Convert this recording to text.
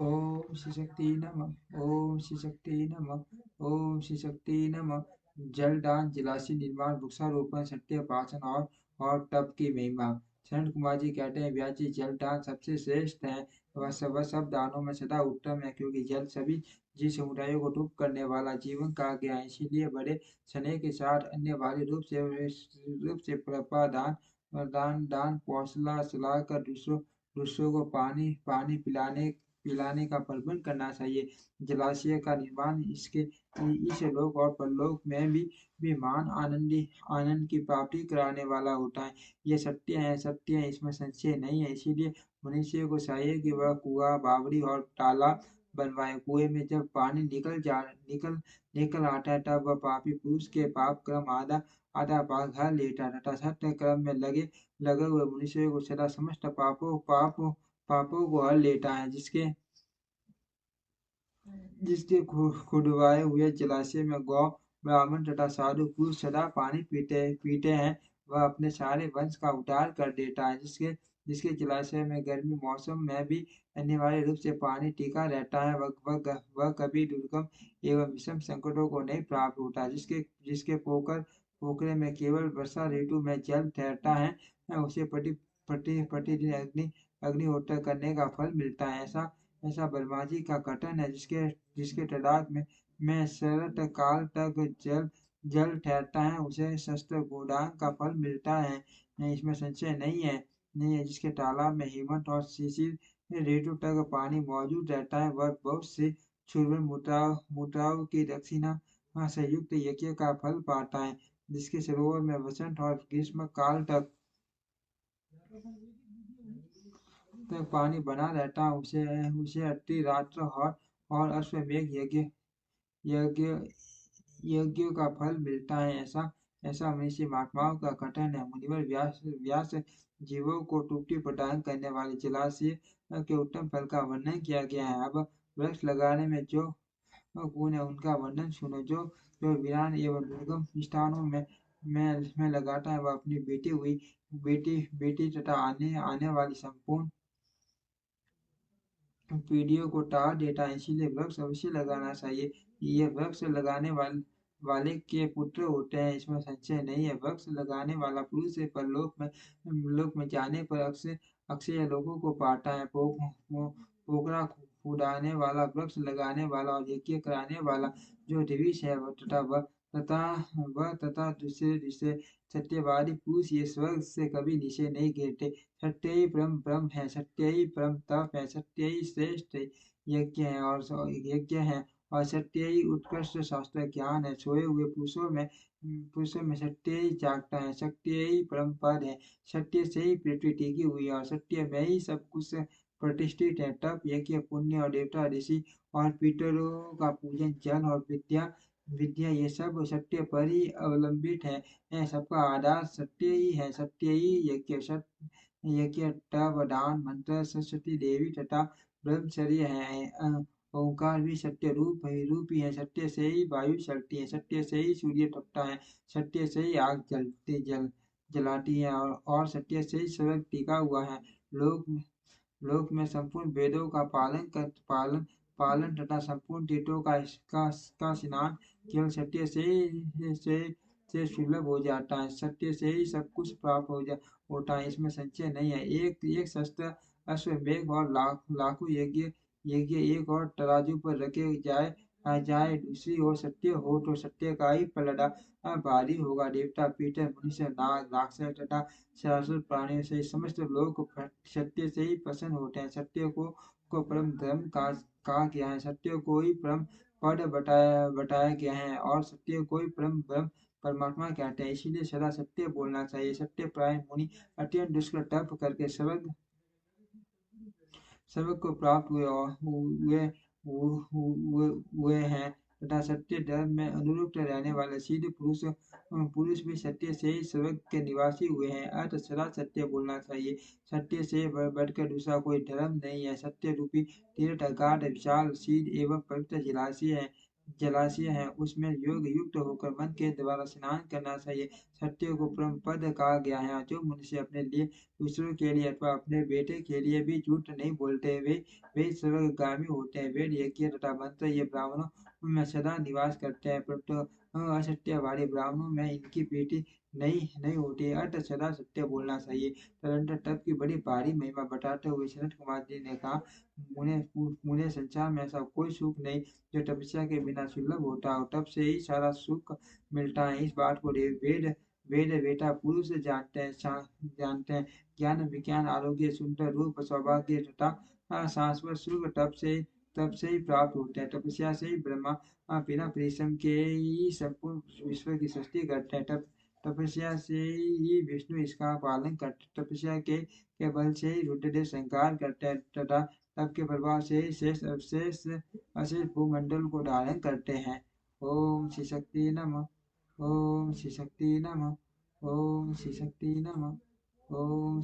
ओम श्री शक्ति नमः। ओम श्री शक्ति नमः। ओम श्री शक्ति नमः। जलदान, जलाशय निर्माण, वृक्षारोपण, सत्य पाचन और तप की महिमा। शरण कुमार जी कहते हैं, व्यास जी, जलदान सबसे श्रेष्ठ है। वह सब दानों में सदा उत्तम है, क्योंकि जल सभी जीव समुदायों को तुष्ट करने वाला जीवन का ज्ञा है। इसीलिए बड़े स्नेह के साथ अन्य वाले रूप से प्रपादान दान दान पौसला सुलाकर दूसरों दूसरों को पानी पानी पिलाने पिलाने का प्रबंध करना चाहिए। जलाशय का निर्माण इसके इस लोक और परलोक में भी मान आनंद की प्राप्ति कराने वाला होता है। ये सत्य है, इसमें संशय नहीं है। इसीलिए मनुष्य को चाहिए कि वह कुआं, बावड़ी और तालाब बनवाए। कुएं में जब पानी निकल आता है, तब वह पापी पुरुष के पाप क्रम आधा आधा भाग हर लेता है, तथा सत्य क्रम में लगे हुए मनुष्य को सदा समस्त पापों को हर लेता है। जिसके खुदवाए हुए जलाशय में गौ, ब्राह्मण तथा साधु पुरुष सदा पानी पीते पीते हैं, वह अपने सारे वंश का उद्धार कर देता है। जिसके जिसके जलाशय में गर्मी मौसम में भी अनिवार्य रूप से पानी टिका रहता है, वह कभी दुर्गम एवं विषम संकटों को नहीं प्राप्त होता। जिसके जिसके पोखरे में केवल वर्षा ऋतु में जल ठहरता है, उसे प्रतिदिन अग्निहोत्र करने का फल मिलता है। ऐसा ऐसा ब्रह्मा जी का कथन है, जिसके जिसके तड़ाक में शरत काल तक जल जल ठहरता है, उसे शस्त्र गोदान का फल मिलता है। इसमें संशय नहीं है। जिसके तालाब में हेमंत और शिशिर ऋतु तक पानी मौजूद रहता है, वह बहुत से शूरवीर मुद्राओं की दक्षिणा से युक्त यज्ञ का फल पाता है। जिसके सरोवर में वसंत और ग्रीष्म काल तक पानी बना रहता है, उसे उसे अति रात्र और अश्वमेघ यज्ञ यज्ञों का फल मिलता है। ऐसा ऐसा मनुष्य महात्माओं का कथन है। मुनिवर व्यास जीवों को तृप्ति प्रदान करने वाले जलाशय के उत्तम फल का वर्णन किया गया है। अब वृक्ष लगाने में जो गुण है, उनका वर्णन सुनो। जो वीरान एवं दुर्गम स्थानों में लगाता है, वह अपनी बेटी तथा आने आने वाली संपूर्ण पीढ़ियों को टाल देता है। इसीलिए वृक्ष अवश्य लगाना चाहिए। ये वृक्ष लगाने वाले के पुत्र होते हैं, इसमें संशय नहीं है। वृक्ष लगाने वाला पुरुष से परलोक में जाने पर अक्षय अक्षय लोगों को पाता है। पोखरा खुदाने वाला, वृक्ष लगाने वाला और यज्ञ कराने वाला जो दिविश है, वह तथा दूसरे दूसरे सत्यवादी पुरुष ये स्वर्ग से कभी नीचे नहीं गिरते। सत्य ही परम ब्रह्म है, सत्य ही परम तप है, सत्य ही श्रेष्ठ यज्ञ है और सत्य ही उत्कृष्ट शास्त्र ज्ञान है। सोए हुए पुरुषों में सत्य ही जागता है, सत्य ही परम पद है, सत्य से ही पृथ्वी टिकी हुई है और सत्य में ही सब कुछ प्रतिष्ठित है। तप, यज्ञ, पुण्य और देवता, ऋषि और पितरों का पूजन, जल और विद्या विद्या ये सब सत्य पर ही अवलंबित है। सबका आधार सत्य ही है। सत्य ही यज्ञ, तप, दान, मंत्र, सरस्वती देवी तथा ब्रह्मचर्य है। ओंकार भी सत्य रूप ही है। सत्य से ही वायु चलती है, सत्य से ही सूर्य तपता है, सत्य से ही आग जलाती है और सत्य से ही स्वर्ग टिका हुआ है। लोक लोक में संपूर्ण वेदों का पालन तथा संपूर्ण तीर्थों का स्नान केवल सत्य से सुलभ हो जाता है। सत्य से ही सब कुछ प्राप्त होता है, इसमें संशय नहीं है। एक एक शस्त्र, अश्वमेघ और लाखों यज्ञ एक और तराजू पर रखे जाए, दूसरी ओर सत्य हो तो सत्य का ही पलड़ा भारी होगा। देवता, पितर, मनुष्य, नाग, राक्षस तथा शाश्वत प्राणियों से समस्त लोग सत्य से ही प्रसन्न होते हैं। सत्य को परम धर्म कहा गया है, सत्य को ही परम पद बताया गया है और सत्य को ही परम ब्रह्म परमात्मा कहते हैं। इसीलिए सदा सत्य बोलना चाहिए। सत्य परायण मुनि अत्यंत दुष्कर तप करके स्वर्ग को प्राप्त हुए हैं तथा सत्य धर्म में अनुरुक्त रहने वाले सिद्ध पुरुष भी सत्य से ही स्वर्ग के निवासी हुए हैं। अतः सदा सत्य बोलना चाहिए। सत्य से बढ़कर दूसरा कोई धर्म नहीं है। सत्य रूपी तीर्थ अगाध विशाल सिद्ध एवं पवित्र जलाशय है, जलाशय है उसमें योग युक्त होकर मन के द्वारा स्नान करना चाहिए। सत्य को परम पद कहा गया है। जो मनुष्य अपने लिए, दूसरों के लिए अथवा अपने बेटे के लिए भी झूठ नहीं बोलते वे स्वर्गगामी होते हैं। वेद यज्ञ तथा मंत्र ये ब्राह्मणों में सदा निवास करते हैं, परंतु असत्यवादी ब्राह्मणों में इनकी बेटी नहीं नहीं होती। अर्थ सदा सत्य बोलना चाहिए। तदनंतर तप की बड़ी भारी महिमा बताते हुए सनत कुमार जी ने कहा, मुझे संसार में ऐसा कोई सुख नहीं जो तपस्या के बिना सुलभ होता हो। तप से ही सारा सुख मिलता है। इस बात को वेद वेद वेता पुरुष जानते हैं, ज्ञान विज्ञान आरोग्य सुंदर रूप सौभाग्य तथा शाश्वत सुख तप से ही प्राप्त होते हैं। तपस्या से ही ब्रह्मा बिना परिश्रम के ही संपूर्ण विश्व की सृष्टि करते हैं। तपस्या से ही विष्णु इसका पालन करते। तपस्या के बल से ही रुद्रदेव संहार करते हैं तथा तप के प्रभाव से ही शेष अवशेष अशेष भूमंडल को धारण करते हैं। ओम श्री शक्ति नमः। ओम श्री शक्ति नमः। ओम श्री शक्ति नमः। ओम